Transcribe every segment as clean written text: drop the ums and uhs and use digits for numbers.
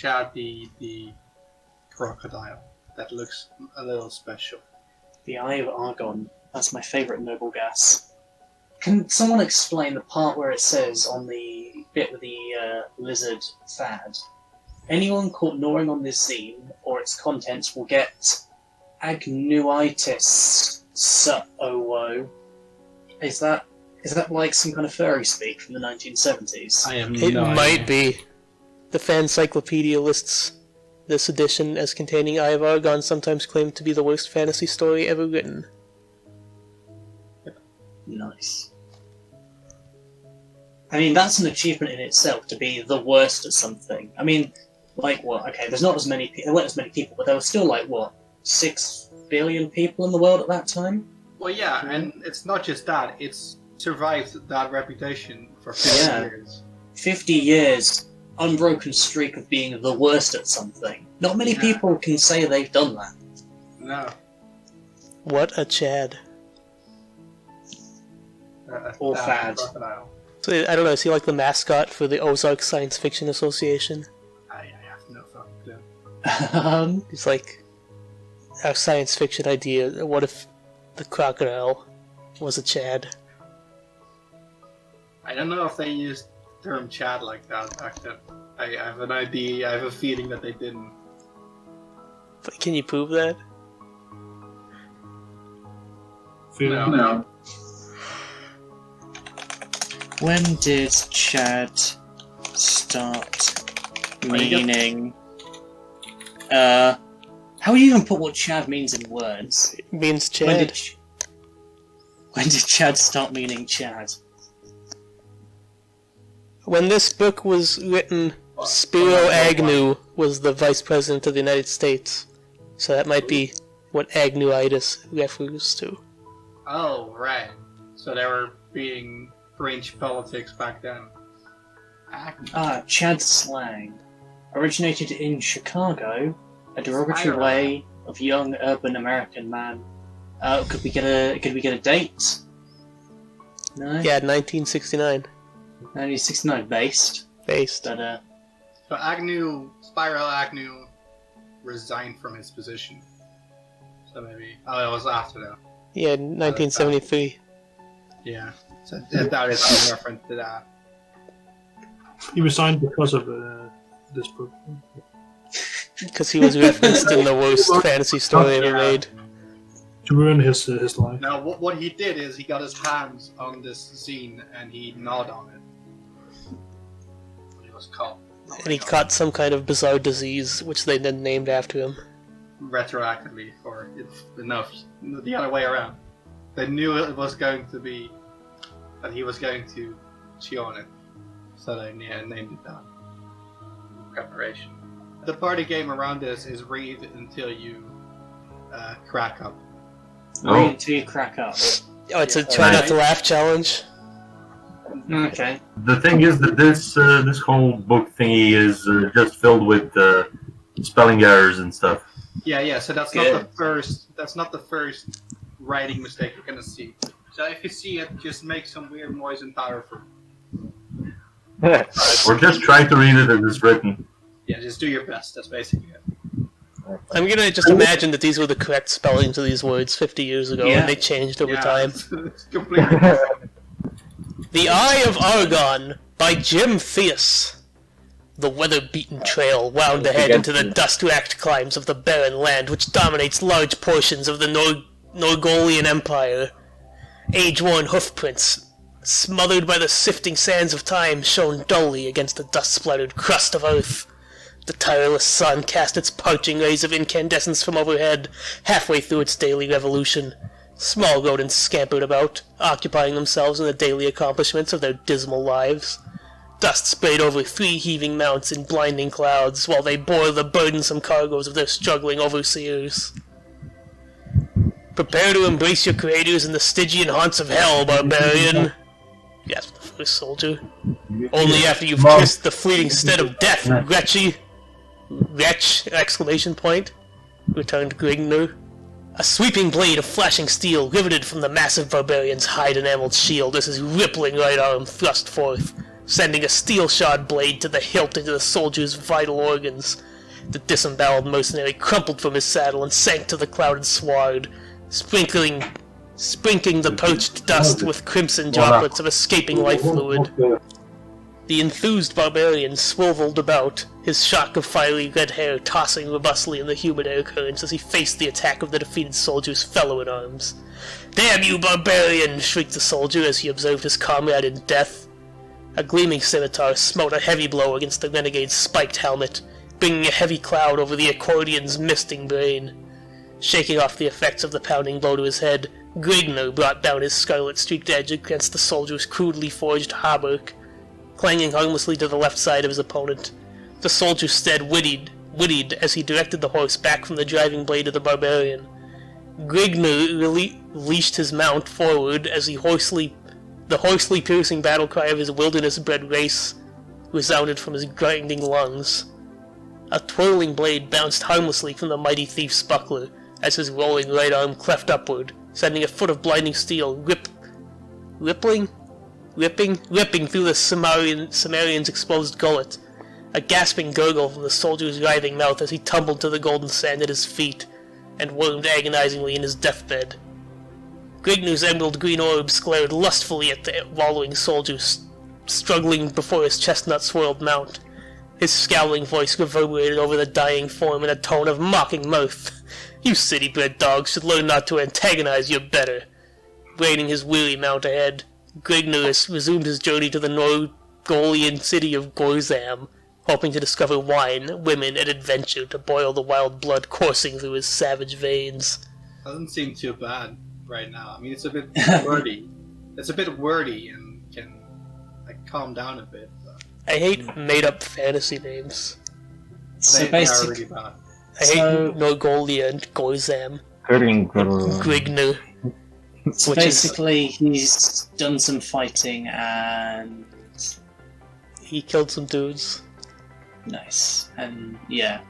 Chad the crocodile that looks a little special. The Eye of Argon. That's my favourite noble gas. Can someone explain the part where it says on the bit with the lizard fad, anyone caught gnawing on this zine or its contents will get agnuitis so-o-wo. Is that like some kind of furry speak from the 1970s? It might be. The Fancyclopedia lists this edition as containing Eye of Argon, sometimes claimed to be the worst fantasy story ever written. Nice. I mean, that's an achievement in itself, to be the worst at something. I mean, like, what? Okay, there weren't as many people, but there were still, like, what, 6 billion people in the world at that time? Well, yeah, and it's not just that, it's survived that reputation for 50 years. 50 years, unbroken streak of being the worst at something. Not many people can say they've done that. No. What a Chad. Or fad. Crocodile. So, I don't know, is he like the mascot for the Ozark Science Fiction Association? I have no fucking clue. It's like our science fiction idea. What if the crocodile was a Chad? I don't know if they used the term Chad like that back then. I have an idea, I have a feeling that they didn't. But can you prove that? No. When did Chad start meaning... how do you even put what Chad means in words? It means Chad. When did Chad start meaning Chad? When this book was written, Spiro Agnew was the Vice President of the United States. So that might be what Agnewitis refers to. Oh, right. So they were being fringe politics back then. Chad slang. Originated in Chicago, a derogatory way of young urban American man. Could we get a date? No? Yeah, 1969. 1969 based. Based. But, So Spyro Agnew resigned from his position. So maybe... Oh, it was after that. Yeah, 1973. Yeah. So that is a reference to that. He resigned because of this book. Because he was referenced in the worst fantasy story ever made. To ruin his life. Now, what he did is he got his hands on this zine and he gnawed on it. What it was called. And he caught some kind of bizarre disease, which they then named after him. Retroactively, or it's enough. The other way around. They knew it was going to be that he was going to chew on it, so they named it that. Preparation. The party game around this is read until you crack up. Read until you crack up. Oh, it's a try not to laugh challenge. Okay. The thing is that this whole book thingy is just filled with spelling errors and stuff. Yeah. So that's not the first. That's not the first writing mistake you're gonna see. So if you see it, just make some weird noise and powerful. We're just trying to read it as it's written. Yeah, just do your best. That's basically it. I'm gonna just imagine that these were the correct spellings of these words 50 years ago, and they changed over time. It's completely. The Eye of Argon by Jim Theus. The weather-beaten trail wound ahead into the dust-racked climes of the barren land which dominates large portions of the Norgolian Empire. Age-worn hoofprints, smothered by the sifting sands of time, shone dully against the dust-splattered crust of earth. The tireless sun cast its parching rays of incandescence from overhead, halfway through its daily revolution. Small rodents scampered about, occupying themselves in the daily accomplishments of their dismal lives. Dust sprayed over 3 heaving mounts in blinding clouds, while they bore the burdensome cargoes of their struggling overseers. Prepare to embrace your creators in the Stygian haunts of hell, barbarian! Gasped the first soldier. Only after you've kissed the fleeting stead of death, wretchy! Wretch! Exclamation point. Returned Grignner. A sweeping blade of flashing steel riveted from the massive barbarian's hide-enameled shield as his rippling right arm thrust forth, sending a steel-shod blade to the hilt into the soldier's vital organs. The disemboweled mercenary crumpled from his saddle and sank to the clouded sward, sprinkling the poached dust with crimson droplets of escaping life fluid. The enthused barbarian swiveled about, his shock of fiery red hair tossing robustly in the humid air currents as he faced the attack of the defeated soldier's fellow-in-arms. "Damn you, barbarian!" shrieked the soldier as he observed his comrade in death. A gleaming scimitar smote a heavy blow against the renegade's spiked helmet, bringing a heavy cloud over the accordion's misting brain. Shaking off the effects of the pounding blow to his head, Grigner brought down his scarlet-streaked edge against the soldier's crudely forged hauberk, clanging harmlessly to the left side of his opponent. The soldier's stead whinnied as he directed the horse back from the driving blade of the barbarian. Grigner leashed his mount forward as the hoarsely piercing battle cry of his wilderness-bred race resounded from his grinding lungs. A twirling blade bounced harmlessly from the mighty thief's buckler as his rolling right arm cleft upward, sending a foot of blinding steel ripping through the Cimmerian's exposed gullet. A gasping gurgle from the soldier's writhing mouth as he tumbled to the golden sand at his feet and wormed agonizingly in his deathbed. Grigner's emerald-green orbs glared lustfully at the wallowing soldier struggling before his chestnut-swirled mount. His scowling voice reverberated over the dying form in a tone of mocking mirth. "You city-bred dogs should learn not to antagonize your better." Reining his weary mount ahead, Grigner resumed his journey to the Norgolian city of Gorzam, hoping to discover wine, women, and adventure to boil the wild blood coursing through his savage veins. Doesn't seem too bad right now. I mean, it's a bit wordy. It's a bit wordy and can calm down a bit. I hate made-up fantasy names. So They are basically, really bad. I hate Norgolia and Gorzam. Grigner. So Which is- basically, he's done some fighting and He killed some dudes. nice, and yeah,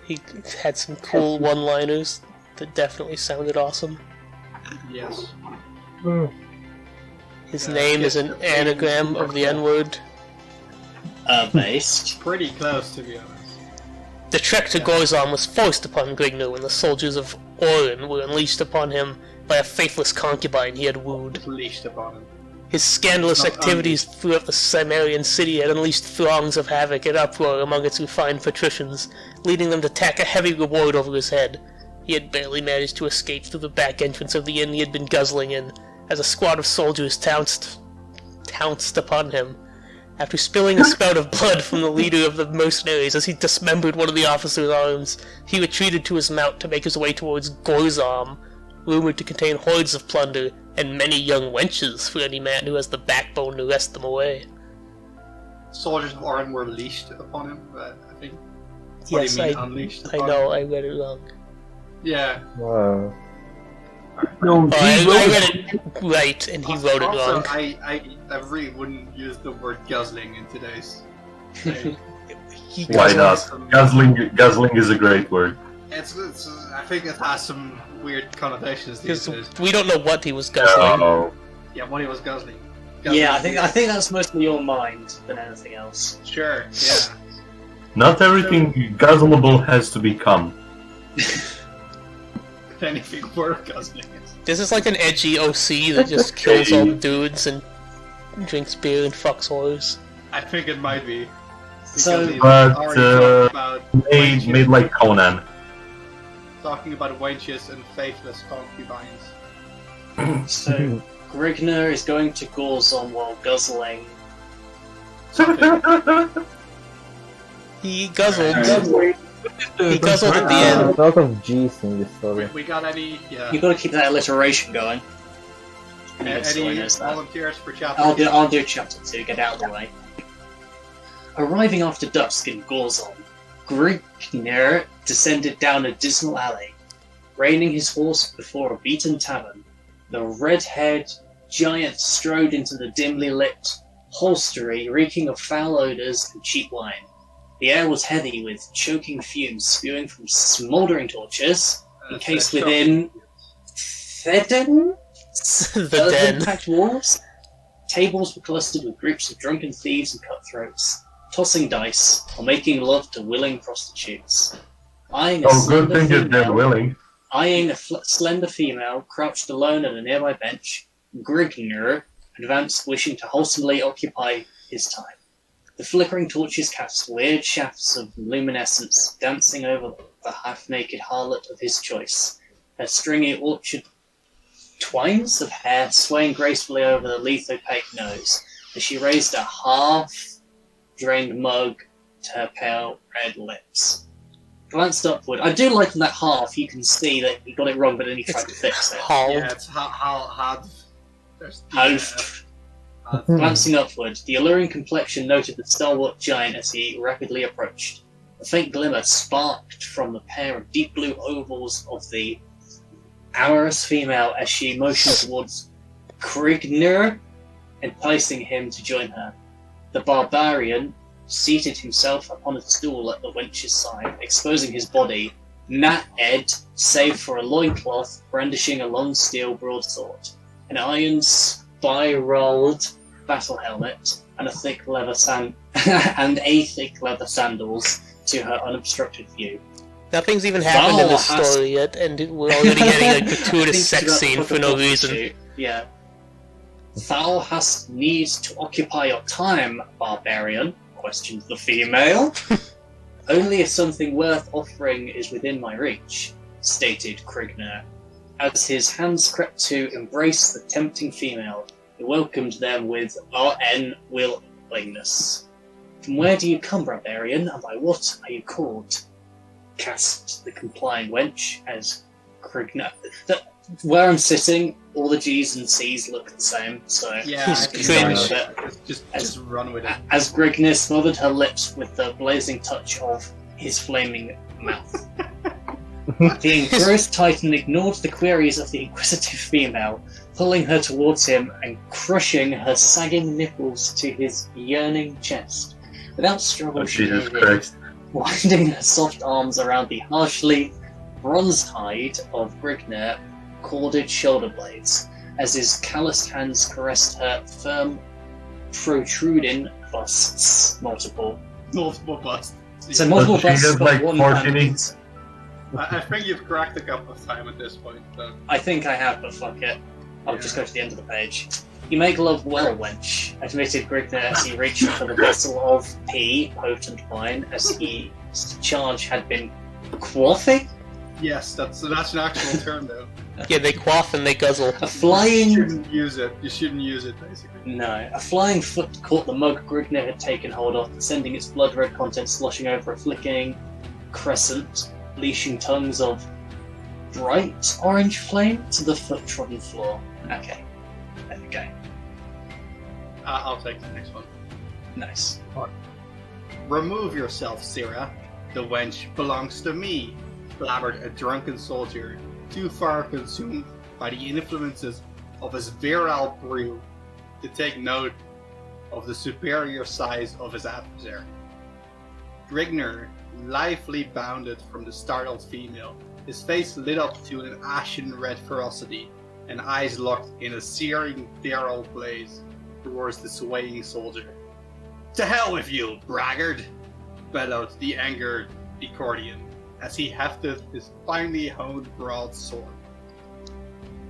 He had some cool one-liners that definitely sounded awesome. Yes. His Yeah, name yes, is an anagram of the N-word. based. Pretty close, to be honest. The trek to Gorzon was forced upon Grigner when the soldiers of Orin were unleashed upon him by a faithless concubine he had wooed. Leashed upon him. His scandalous Not activities throughout the Cimmerian city had unleashed throngs of havoc and uproar among its refined patricians, leading them to tack a heavy reward over his head. He had barely managed to escape through the back entrance of the inn he had been guzzling in, as a squad of soldiers pounced upon him. After spilling a spout of blood from the leader of the mercenaries as he dismembered one of the officer's arms, he retreated to his mount to make his way towards Gorzam, rumored to contain hordes of plunder and many young wenches for any man who has the backbone to wrest them away. Soldiers of Orin were leashed upon him, but I think. What Yes, do you mean, unleashed I upon know, him? I read it wrong. Yeah. No, Oh, I read it right, and he wrote it also, wrong. I really wouldn't use the word guzzling in today's day. He Why guzzled- not? Guzzling is a great word. It's, I think it has some weird connotations these Because days. we don't know what he was guzzling. No. Yeah, what he was guzzling. Yeah, I think that's mostly your mind than anything else. Sure, yeah. Not everything guzzleable has to become. Anything worth guzzling is. This is like an edgy OC that just kills all dudes and drinks beer and fucks whores. I think it might be. So- Because he's But, already talked about Made wenches, like Conan. talking about wenches and faithless concubines. So Grigner is going to Gorzon while guzzling. He guzzled. Alright. He guzzled at the end. There's a lot of G's in this story. We got any? Yeah. You've got to keep that alliteration going. Any Knows that. volunteers for chapter? I'll do chapter 2, get out of the way. Arriving after dusk in Gorzon, Grigner descended down a dismal alley, reining his horse before a beaten tavern. The red-haired giant strode into the dimly lit hostelry, reeking of foul odours and cheap wine. The air was heavy with choking fumes spewing from smouldering torches, encased within Theden? The den. Impact walls? Tables were clustered with groups of drunken thieves and cutthroats, tossing dice or making love to willing prostitutes. Eyeing a Good slender thing that they're female, willing. eyeing a slender female crouched alone at a nearby bench, Grigner advanced, wishing to wholesomely occupy his time. The flickering torches cast weird shafts of luminescence dancing over the half-naked harlot of his choice, her stringy orchard twines of hair swaying gracefully over the lethe-opaque nose as she raised a half-drained mug to her pale red lips. Glanced upward. I do like in that half you can see that he got it wrong, but then he tried to fix it. Yeah, it's how there's Half. Glancing upward, the alluring complexion noted the stalwart giant as he rapidly approached. A faint glimmer sparked from the pair of deep blue ovals of the amorous female as she motioned towards Krigner, enticing him to join her. The barbarian seated himself upon a stool at the wench's side, exposing his body, naked, save for a loincloth brandishing a long steel broadsword, an iron spiraled battle helmet, and a thick leather sandals to her unobstructed view. Nothing's even happened in this Val has- story yet, and we're already getting a gratuitous I think sex she's about to scene put for the no book reason. to- Yeah. Thou hast need to occupy your time, barbarian, questioned the female. Only if something worth offering is within my reach, stated Krigner. As his hands crept to embrace the tempting female, he welcomed them with RN willingness. From where do you come, barbarian, and by what are you called? Gasped the complying wench as Krigner. Where I'm sitting, all the G's and C's look the same, so Yeah, He's I think cringe. so. Just run with it. as Grigner smothered her lips with the blazing touch of his flaming mouth. The engrossed Titan ignored the queries of the inquisitive female, pulling her towards him and crushing her sagging nipples to his yearning chest. Without struggle, Oh, she Jesus gave in, Christ. winding her soft arms around the harshly bronze hide of Grigner corded shoulder blades, as his calloused hands caressed her firm, protruding busts. Multiple. Multiple busts. So multiple Does she busts, look but like one Fortuny? hand. I think you've cracked a couple of times at this point. So. I think I have, but fuck it. I'll Yeah. just go to the end of the page. You make love well, wench, admitted Grigner as he reached for the vessel of pea, potent wine, as his charge had been quaffing? Yes, that's an actual term though. Yeah, they quaff and they guzzle. A You flying... shouldn't use it. You shouldn't use it, basically. No. A flying foot caught the mug Grigner had taken hold of, sending its blood-red contents sloshing over a flicking crescent, leashing tongues of bright orange flame to the foot-trodden floor. Okay. There we go. I'll take the next one. Nice. Remove yourself, Sirrah. The wench belongs to me, blabbered a drunken soldier, too far consumed by the influences of his virile brew to take note of the superior size of his adversary. Grigner lively bounded from the startled female, his face lit up to an ashen red ferocity, and eyes locked in a searing feral blaze towards the swaying soldier. To hell with you, braggart! Bellowed the angered Ecordian as he hefted his finely honed broadsword.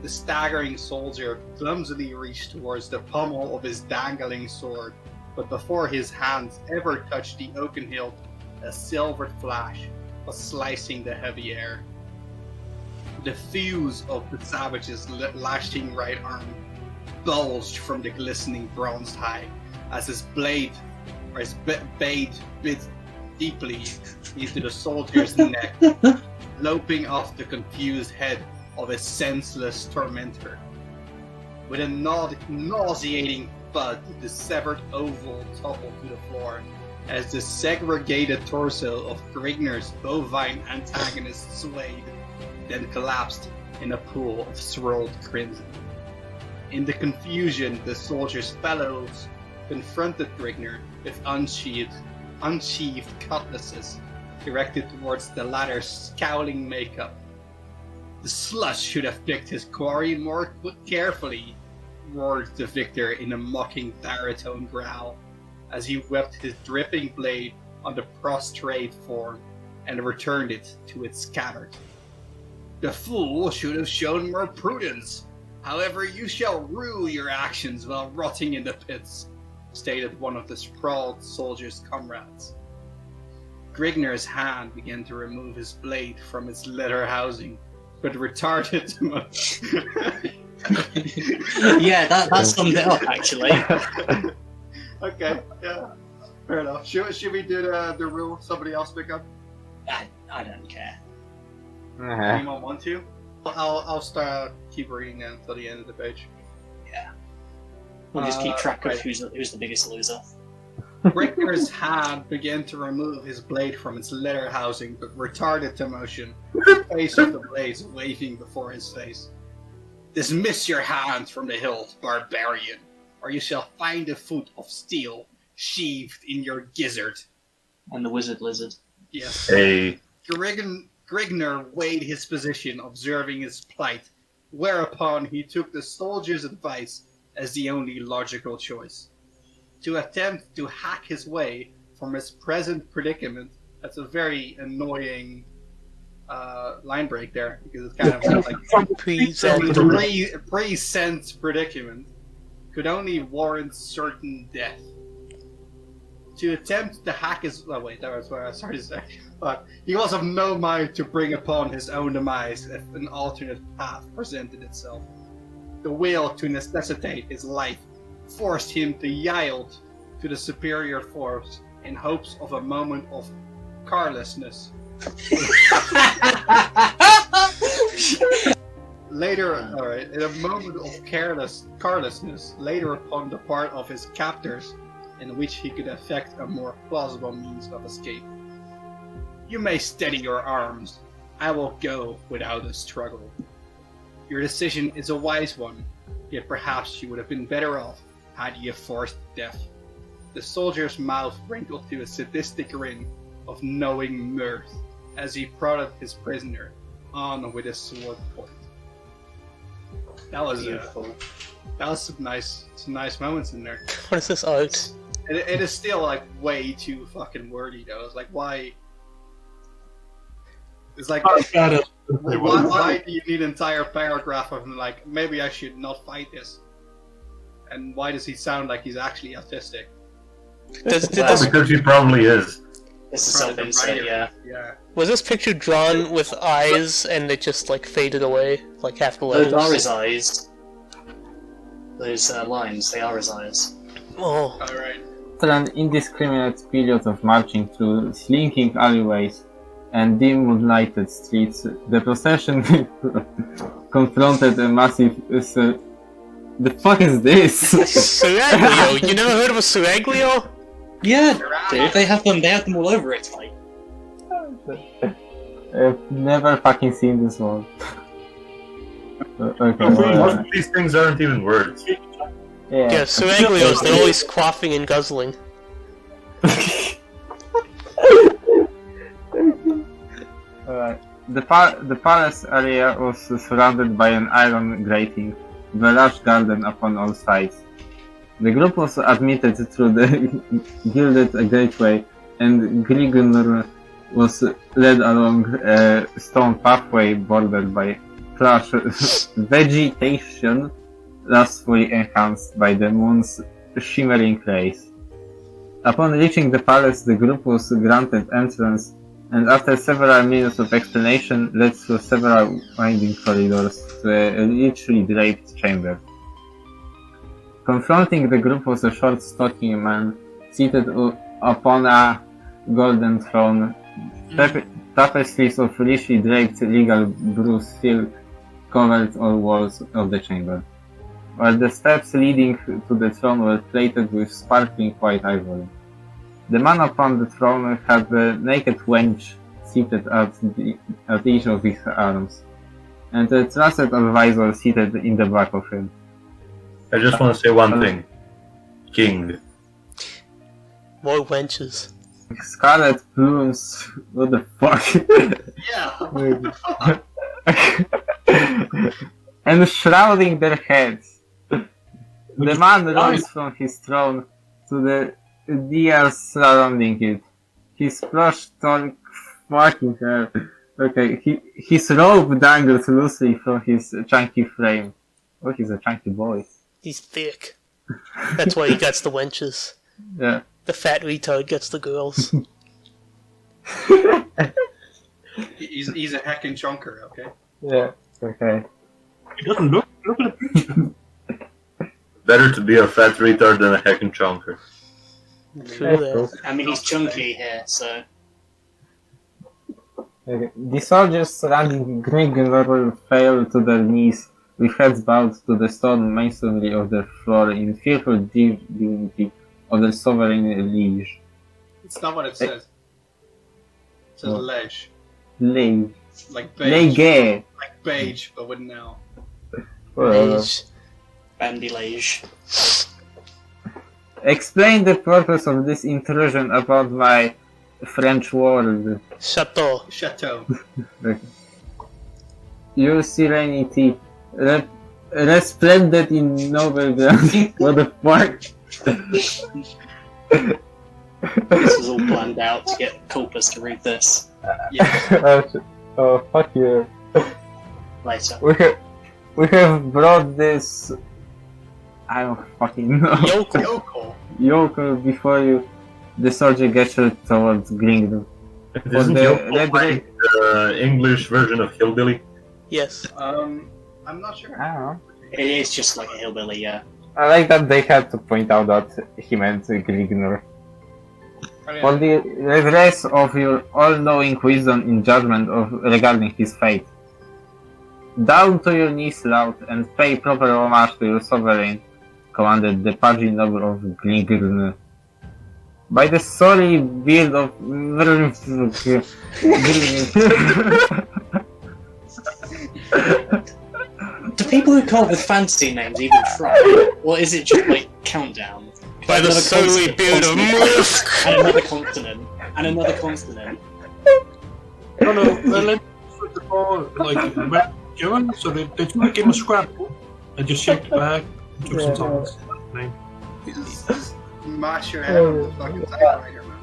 The staggering soldier clumsily reached towards the pommel of his dangling sword, but before his hands ever touched the oaken hilt, a silvered flash was slicing the heavy air. The thews of the savage's lashing right arm bulged from the glistening bronzed hide as his blade bit deeply into the soldier's neck, loping off the confused head of his senseless tormentor. With a nauseating thud, the severed oval toppled to the floor as the segregated torso of Grigner's bovine antagonist swayed, then collapsed in a pool of swirled crimson. In the confusion, the soldier's fellows confronted Grigner with unsheathed cutlasses directed towards the latter's scowling makeup. The slush should have picked his quarry more carefully, roared the victor in a mocking baritone growl as he whipped his dripping blade on the prostrate form and returned it to its scabbard. The fool should have shown more prudence. However, you shall rue your actions while rotting in the pits, stated one of the sprawled soldier's comrades. Grigner's hand began to remove his blade from its leather housing, but retarded Yeah, that summed it up, actually. Okay, yeah, fair enough. Should we do the rule somebody else pick up? I don't care. Anyone want to? I'll start keep reading then until the end of the page. We'll just keep track of right. who's the biggest loser. Grigner's hand began to remove his blade from its leather housing, but retarded the motion, the face of the blade waving before his face. Dismiss your hands from the hilt, barbarian, or you shall find a foot of steel sheathed in your gizzard. And the wizard lizard. Yes. Hey. Grigner weighed his position, observing his plight, whereupon he took the soldier's advice as the only logical choice. To attempt to hack his way from his present predicament, that's a very annoying line break there, because it's kind of like pre-sent predicament could only warrant certain death. To attempt to hack his... Oh wait, that was what I started to say. But he was of no mind to bring upon his own demise if an alternate path presented itself. The will to necessitate his life forced him to yield to the superior force in hopes of a moment of carelessness. Later, alright, in a moment of carelessness, later upon the part of his captors, in which he could effect a more plausible means of escape. You may steady your arms. I will go without a struggle. Your decision is a wise one, yet perhaps you would have been better off had you forced death. The soldier's mouth wrinkled to a sadistic grin of knowing mirth as he prodded his prisoner on with his sword point. That was Beautiful. That was some nice moments in there. What is this art? It is still like way too fucking wordy though. It's like why? It's like why do you need an entire paragraph of him like maybe I should not fight this? And why does he sound like he's actually autistic? Because he probably is. This is something said, yeah. Yeah. Was this picture drawn with eyes and it just like faded away, like half the letters? Those are his eyes. Those lines, they are his eyes. Oh. Alright. After an indiscriminate period of marching through slinking alleyways and dim moonlighted streets, the procession confronted a massive... the fuck is this? Seraglio! You never heard of a Seraglio? Yeah, dude, they have them all over it, like. I've never fucking seen this one. Okay, Most of these things aren't even words. Yeah, Seraglios, they're always quaffing and guzzling. Alright. The palace area was surrounded by an iron grating, with a large garden upon all sides. The group was admitted through the gilded gateway, and Grigner was led along a stone pathway bordered by plush vegetation, lustfully enhanced by the moon's shimmering rays. Upon reaching the palace, the group was granted entrance, and after several minutes of explanation, led through several winding corridors to a richly draped chamber. Confronting the group was a short, stocky man, seated upon a golden throne. Tapestries of richly draped regal blue silk covered all walls of the chamber, while the steps leading to the throne were plated with sparkling white ivory. The man upon the throne had a naked wench seated at each of his arms, and a trusted advisor seated in the back of him. I just want to say one thing. King. More wenches. Scarlet plumes, what the fuck? Yeah. And shrouding their heads. The man rose from his throne to the dias surrounding it. His plush tall fucking hair. Okay, his robe dangles loosely from his chunky frame. Oh, he's a chunky boy. He's thick. That's why he gets the wenches. Yeah. The fat retard gets the girls. He's a heckin' chunker, okay? Yeah. Okay. He doesn't look at the picture. Better to be a fat retard than a heckin' chunker. True that. I mean, he's chunky here, so. Okay. The soldiers surrounding Grignor fell to their knees, with heads bowed to the stone masonry of the floor in fearful dignity of their sovereign liege. It's not what it says. It says Oh. Lege. Liege. Like beige. Lege. Like beige, but with an L. Age. Bandylage. Explain the purpose of this intrusion upon my French world. Chateau. Chateau. Your serenity, resplendent in noble ground. What the fuck? This was all planned out to get Corpus to read this Yeah. Oh, fuck you. later. We have brought this. I don't fucking know. Yokel. Yoko. Yokel before you. The soldier gestured towards Gringdon. Isn't the Yoko red like the English version of hillbilly? Yes. I'm not sure. I don't know. It is just like a hillbilly, yeah. I like that they had to point out that he meant Grignor. Oh, yeah. For the redress of your all-knowing wisdom in judgment regarding his fate. Down to your knees, loud, and pay proper homage to your sovereign, commanded the pudgy noble of Gligurn. By the sorry beard of Do people who come up with fantasy names even try? Or is it just like countdown? By the Another surly beard of Murph. And another consonant. And another consonant. No, well, let's first of all, like, given, so they took a game of Scrabble and just shaped it back and took some songs. Name. Just mash your head on the fucking typewriter, man.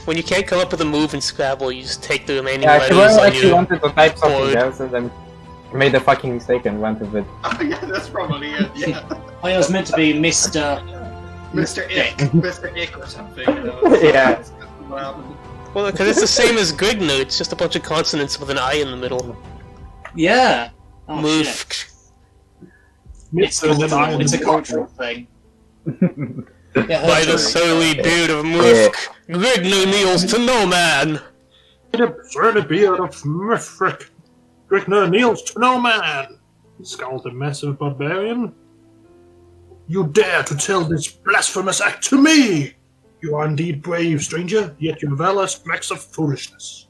When you can't come up with a move in Scrabble, you just take the remaining Yeah, she letters on actually your wanted to type something board. else and then made a fucking mistake and went with it. Oh, yeah, that's probably it, yeah. Oh, yeah, it was meant to be Mr. Mr. Ick. Mr. Ick or something. You know? Yeah. That's what happened. Well, because it's the same as Grignu, it's just a bunch of consonants with an I in the middle. Yeah. Oh, Move. shit. It's an It's a cultural thing. Yeah, By the cultural. surly beard of Murph, Grignu kneels to no man. The surly beard of Murfrick. Grickner kneels to no man. Scowled the massive barbarian. You dare to tell this blasphemous act to me! You are indeed brave, stranger, yet your valor smacks of foolishness.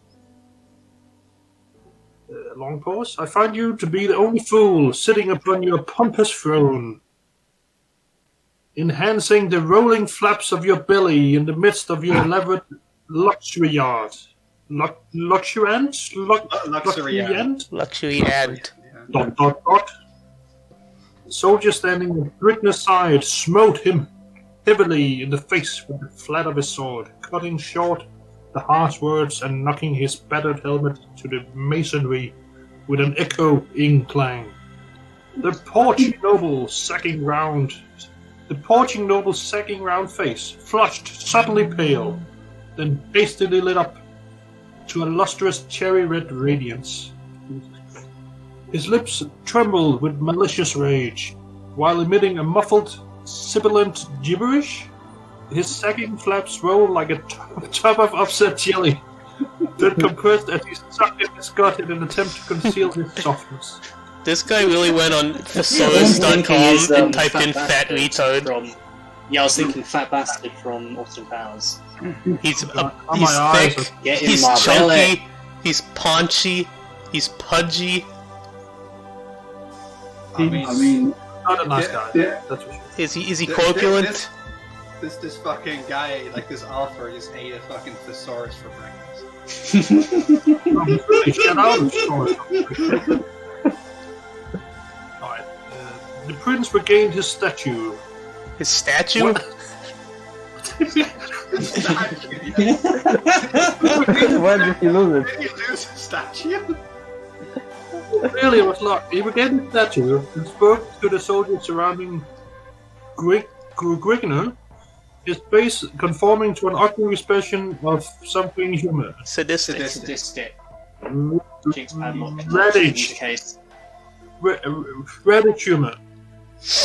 Long pause. I find you to be the only fool sitting upon your pompous throne, enhancing the rolling flaps of your belly in the midst of your elaborate luxury yard. Luxuriant? Luxuriant. Luxury and. Yeah. ... The soldier standing at Grignar's side smote him heavily in the face with the flat of his sword, cutting short the harsh words and knocking his battered helmet to the masonry with an echoing clang. The porching noble's sagging round face flushed suddenly pale, then hastily lit up to a lustrous cherry-red radiance. His lips trembled with malicious rage, while emitting a muffled, sibilant gibberish. His sagging flaps rolled like a tub of upset jelly, that compressed as he sucked at his gut in an attempt to conceal his softness. This guy really went on One thinking is, thesaurus.com and typed in fat bastard retard. From, yeah, I was thinking fat bastard from Austin Powers. He's my eyes thick, Get in he's my chunky, belly. he's paunchy, he's pudgy, I mean, Not a nice guy. Yeah. That's for sure. is he Th- corpulent? this fucking guy, like this Alfred, just ate a fucking thesaurus for breakfast. Shout out. Alright. the prince regained his statue. His statue? What? Why did he lose it? Did you lose a statue? Really, it was locked. He regained the statue and spoke to the soldiers surrounding Grigner, his face conforming to an ugly expression of something human. Sadistic. Sadistic. Jinx padlock. Radish. Case. Radish humor.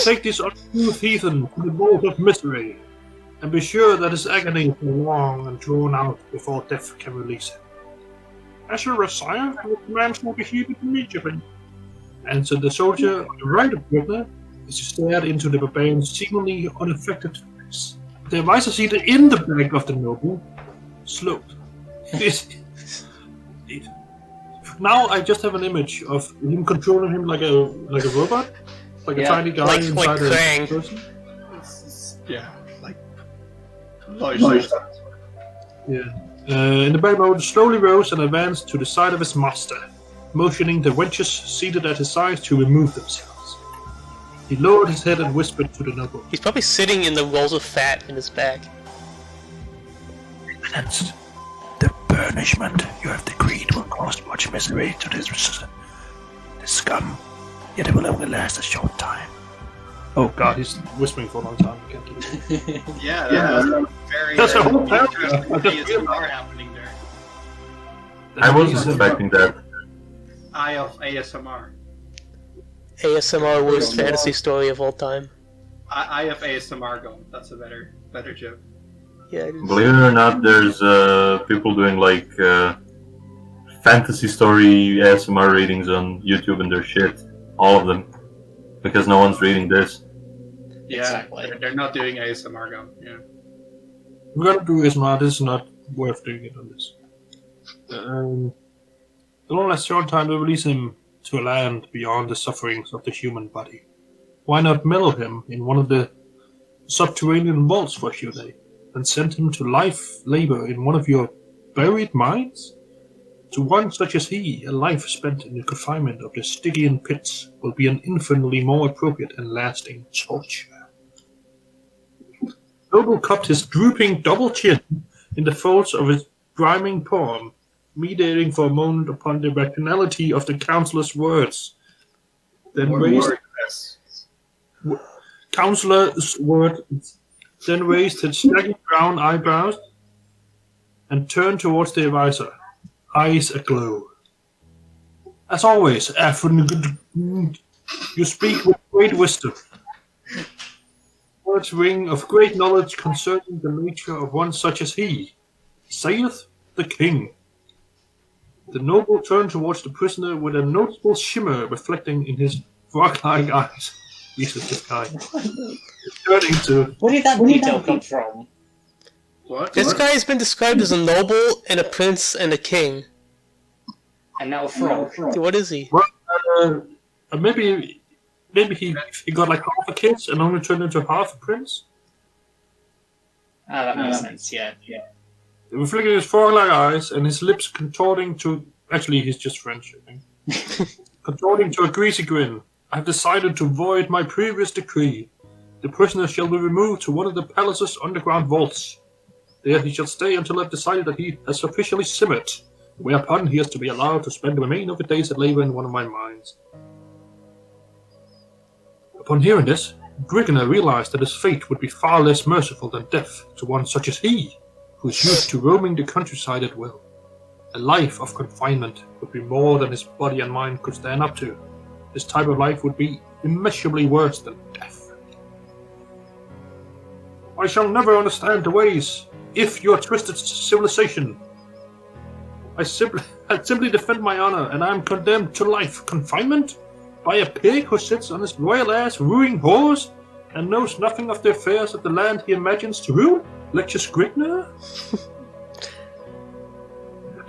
Take this uncouth heathen to the vault of misery, and be sure that his agony is long and drawn out before death can release him. As your sire, the command will be heeded immediately, answered the soldier on the right of Grigner as he stared into the barbarian's seemingly unaffected face. The advisor seated in the back of the noble slowed. Now I just have an image of him controlling him like a robot, like a tiny guy like inside a Krang. person. Yeah, like Lois. Yeah. In the back mode, slowly rose and advanced to the side of his master, motioning the wenches seated at his side to remove themselves. He lowered his head and whispered to the noble. He's probably sitting in the rolls of fat in his back. Eminence, the punishment you have decreed will cause much misery to this scum, yet it will only last a short time. Oh god, he's whispering for a long time. I can't do it. Yeah, that's very That's a whole interesting paragraph. ASMR happening there. I wasn't expecting that. Eye of ASMR. ASMR worst fantasy story of all time. Eye of ASMR Argon. That's a better joke. Yeah, it is. Believe it or not, there's people doing like fantasy story ASMR readings on YouTube and their shit. All of them. Because no one's reading this. Yeah, Exactly. they're not doing ASMR Argon. Yeah. We're gonna do ASMR, this is not worth doing it on this. The long last short time to release him to a land beyond the sufferings of the human body. Why not mellow him in one of the subterranean vaults for a few days, and send him to life labor in one of your buried mines? To one such as he, a life spent in the confinement of the Stygian pits will be an infinitely more appropriate and lasting torture. Noble cupped his drooping double chin in the folds of his briming palm, meditating for a moment upon the rationality of the counselor's words. Then raised his shaggy brown eyebrows and turned towards the advisor, eyes aglow. As always, Afrin, you speak with great wisdom. Words ring of great knowledge concerning the nature of one such as he, saith the king. The noble turned towards the prisoner with a noticeable shimmer reflecting in his frog-like eyes. Jesus, this guy. Turning to... Where did that detail come from? What? This guy has been described as a noble and a prince and a king. And now a frog. What is he? Well, maybe he got like half a kid and only turned into half a prince? Ah, that makes sense, yeah. Reflecting his frog-like eyes and his lips contorting to... Actually, he's just French, I think. Contorting to a greasy grin. I have decided to void my previous decree. The prisoner shall be removed to one of the palace's underground vaults. There he shall stay until I've decided that he has sufficiently simmered, whereupon he is to be allowed to spend the remainder of the days at labor in one of my mines. Upon hearing this, Grigner realized that his fate would be far less merciful than death to one such as he, who is used to roaming the countryside at will. A life of confinement would be more than his body and mind could stand up to. This type of life would be immeasurably worse than death. I shall never understand the ways, if your twisted civilization. I simply defend my honor, and I am condemned to life confinement by a pig who sits on his royal ass wooing whores and knows nothing of the affairs of the land he imagines to rule? Lectures Grigner?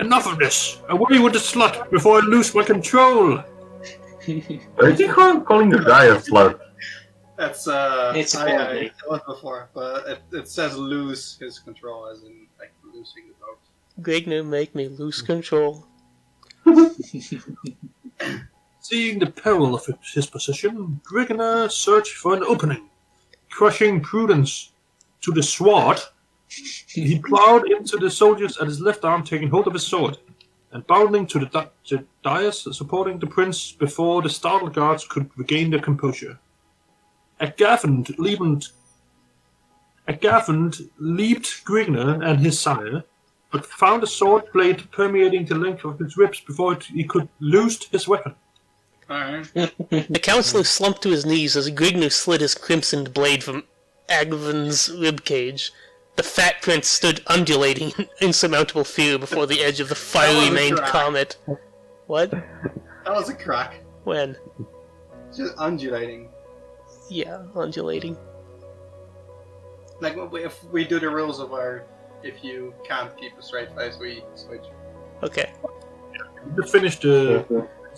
Enough of this! Away with the slut before I lose my control! Why is he calling the guy a slut? That's It's I horribly. it was before, but it says lose his control as in like losing the vote. Grigner make me lose control. Seeing the peril of his position, Grigner searched for an opening. Crushing Prudence to the sword, he plowed into the soldiers at his left arm, taking hold of his sword, and bounding to the dais supporting the prince before the startled guards could regain their composure. Agathand leaped Grigner and his sire, but found a sword blade permeating the length of his ribs before he could loose his weapon. Alright. The counselor slumped to his knees as Grigner slid his crimsoned blade from Agvan's ribcage. The fat prince stood undulating in insurmountable fear before the edge of the fiery-maned comet. What? That was a crack. When? Just undulating. Yeah, undulating. Like, if we do the rules of our... If you can't keep a straight face, we switch. Okay. You finished the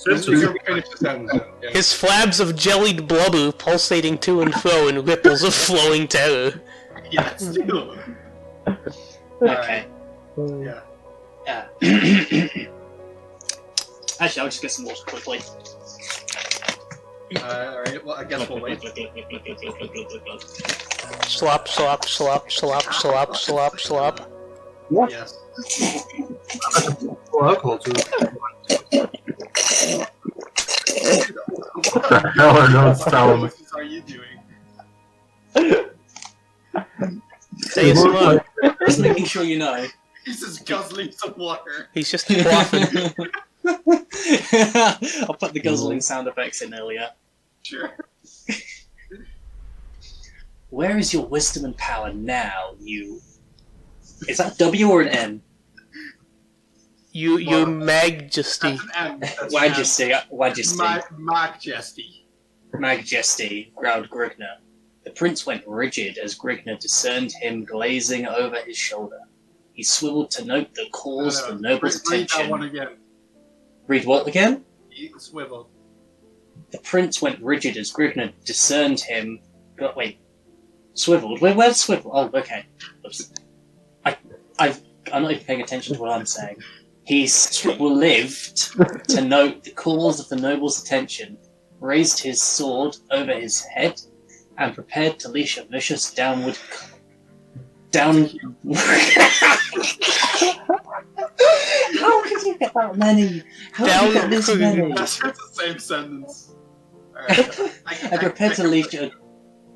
Just sentence. finish the sentence. Yeah. His flabs of jellied blubber pulsating to and fro in ripples of flowing terror. Yeah, still. Okay. Yeah. Actually, I'll just get some water quickly. Alright, well, I guess we'll wait. Slop, slop, slop, slop, slop, slop, slop. Yes. Well, alcohol too. What the hell are those sounds? What are you doing? Say it's not. Just making sure you know. He's just guzzling some water. He's just quaffing. I'll put the guzzling sound effects in earlier. Sure. Where is your wisdom and power now, you... Is that W or an M? Your majesty. That's an M. That's Majesty. Majesty. Majesty. Majesty, growled Grigner. The prince went rigid as Grigner discerned him glazing over his shoulder. He swiveled to note the cause for Noble's Read that attention. one again. Read what again? He swiveled. The prince went rigid as Grigner discerned him... Wait. Swiveled? Where's swivel? Oh, okay. Oops. I'm not even paying attention to what I'm saying. He lived to note the cause of the noble's attention, raised his sword over his head, and prepared to leash a vicious downward... How could you get that many? How did you get this many? That's the same sentence. Alright. I'm prepared to leash a...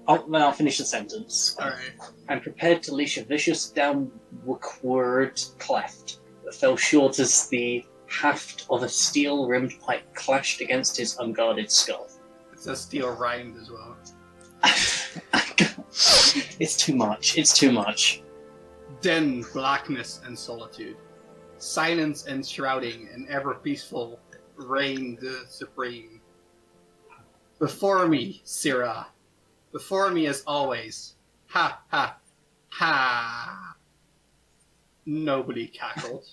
I'll finish the sentence. Alright. I'm prepared to leash a vicious downward cleft that fell short as the haft of a steel-rimmed pipe clashed against his unguarded skull. It says steel rhymed as well. It's too much. It's too much. Then blackness and solitude. Silence enshrouding and ever peaceful reigned the supreme. Before me, Sirrah. Before me as always. Ha ha ha. Nobody cackled.